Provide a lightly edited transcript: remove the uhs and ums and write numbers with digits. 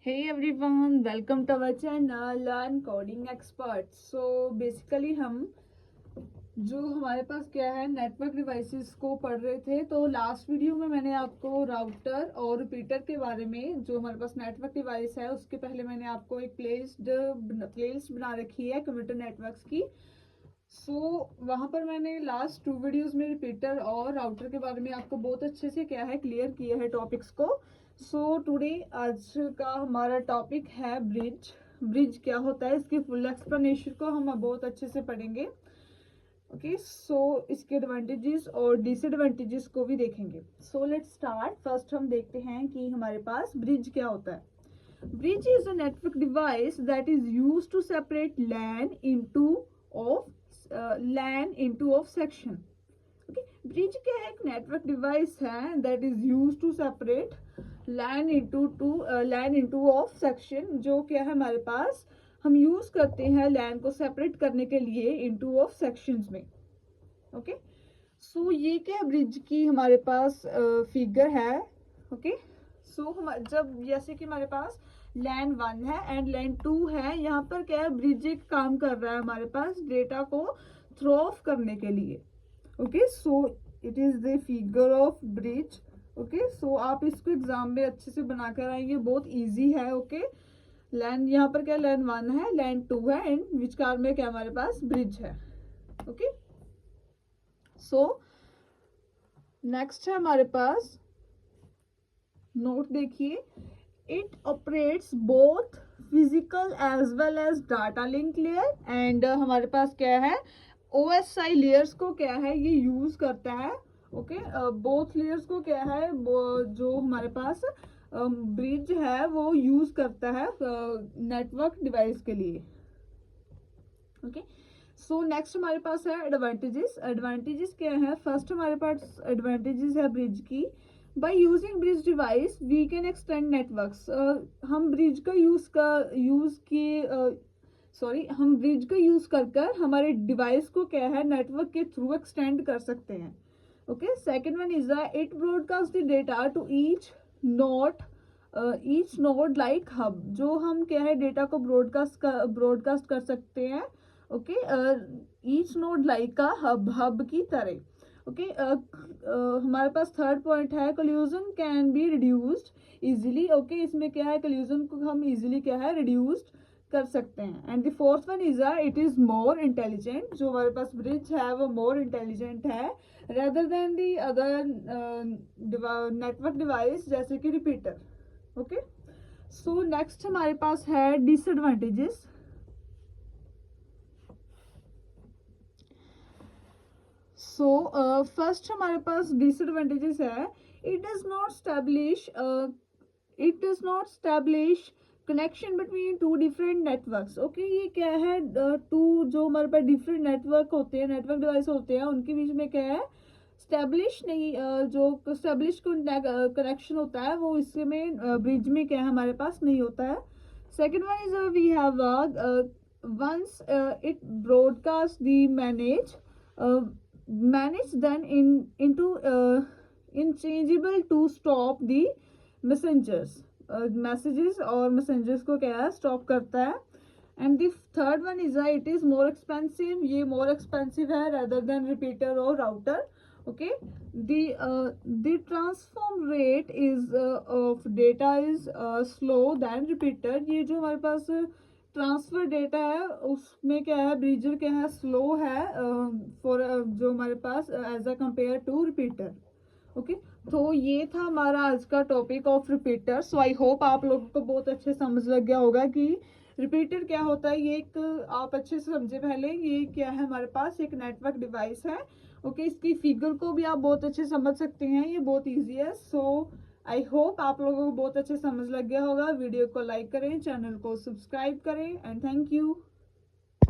Hey everyone, welcome to our channel Learn Coding Experts. So basically हम जो हमारे पास क्या है नेटवर्क डिवाइसेस को पढ़ रहे थे। तो लास्ट वीडियो में मैंने आपको राउटर और रिपीटर के बारे में, जो हमारे पास नेटवर्क डिवाइस है उसके पहले मैंने आपको एक प्लेलिस्ट बना रखी है कंप्यूटर नेटवर्क्स की। वहाँ पर मैंने लास्ट 2 वीडियोस में रिपीटर और राउटर के बारे में आपको बहुत अच्छे से क्या है क्लियर किया है टॉपिक्स को। टुडे आज का हमारा टॉपिक है ब्रिज। ब्रिज क्या होता है, इसकी फुल एक्सप्लेनेशन को हम बहुत अच्छे से पढ़ेंगे। इसके एडवांटेजेस और डिसएडवांटेजेस को भी देखेंगे। Let's start. फर्स्ट हम देखते हैं कि हमारे पास ब्रिज क्या होता है। Bridge is a network device that is used to separate LAN into of section. Bridge क्या है, एक नेटवर्क डिवाइस है that is used to separate LAN into of section, जो क्या है हमारे पास हम यूज करते हैं LAN को सेपरेट करने के लिए into of sections में। ये क्या ब्रिज की हमारे पास फिगर है। जब जैसे कि हमारे पास LAN 1 है एंड LAN 2 है, यहाँ पर क्या है ब्रिज एक काम कर रहा है हमारे पास डेटा को थ्रो ऑफ करने के लिए। It is the figure of bridge. आप इसको एग्जाम में अच्छे से बनाकर आएंगे, बहुत इजी है। LAN यहाँ पर क्या LAN 1 है, LAN 2 है एंड विचकार में क्या हमारे पास ब्रिज है। नेक्स्ट है हमारे पास नोट देखिए, it operates both physical as well as data link layer and हमारे पास क्या है OSI लेयर्स को क्या है ये यूज करता है। बोथ लेयर्स को क्या है जो हमारे पास ब्रिज है वो यूज करता है नेटवर्क डिवाइस के लिए। नेक्स्ट हमारे पास है एडवांटेजेस। एडवांटेजेस क्या है, फर्स्ट हमारे पास एडवांटेजेस है ब्रिज की। By using bridge device we can extend networks. हम ब्रिज का यूज कर हमारे डिवाइस को क्या है नेटवर्क के थ्रू एक्सटेंड कर सकते हैं। Second one is it broadcast the data to each node like hub, जो हम क्या है डेटा को ब्रॉडकास्ट कर सकते हैं। ईच नोड लाइक का हब की तरह। हमारे पास थर्ड पॉइंट है collusion can be reduced easily. इसमें क्या है कोल्यूजन को हम इजीली क्या है रिड्यूस्ड कर सकते हैं। And the fourth one is it is more intelligent, जो हमारे पास ब्रिज है वो मोर इंटेलिजेंट है rather then the other network device जैसे कि रिपीटर। नेक्स्ट हमारे पास है डिसएडवांटेजेस। फर्स्ट हमारे पास डिसएडवांटेजेस है, it does not establish connection between two different networks. ये क्या है टू जो हमारे पास डिफरेंट नेटवर्क होते हैं, नेटवर्क डिवाइस होते हैं, उनके बीच में क्या है स्टैब्लिश नहीं, जो स्टैब्लिश कनेक्शन होता है वो इसमें ब्रिज में क्या है हमारे पास नहीं होता है। Second one is we have once it broadcast the manage then into inchangeable to stop the messages और मैसेंजर्स को क्या है स्टॉप करता है। And the third one is it is more expensive, ये मोर एक्सपेंसिव है रेदर देन रिपीटर और router. The transform rate is of data is slow than repeater, ये जो हमारे पास ट्रांसफर डेटा है उसमें क्या है ब्रिजर क्या है स्लो है फॉर जो हमारे पास as a compare to repeater. तो ये था हमारा आज का topic of repeater. I hope आप लोगों को बहुत अच्छे समझ लग गया होगा कि रिपीटर क्या होता है। ये एक आप अच्छे से समझे पहले, ये क्या है हमारे पास एक नेटवर्क डिवाइस है। इसकी फिगर को भी आप बहुत अच्छे समझ सकते हैं, ये बहुत ईजी है। आई होप आप लोगों को बहुत अच्छे समझ लग गया होगा। वीडियो को लाइक करें, चैनल को सब्सक्राइब करें एंड थैंक यू।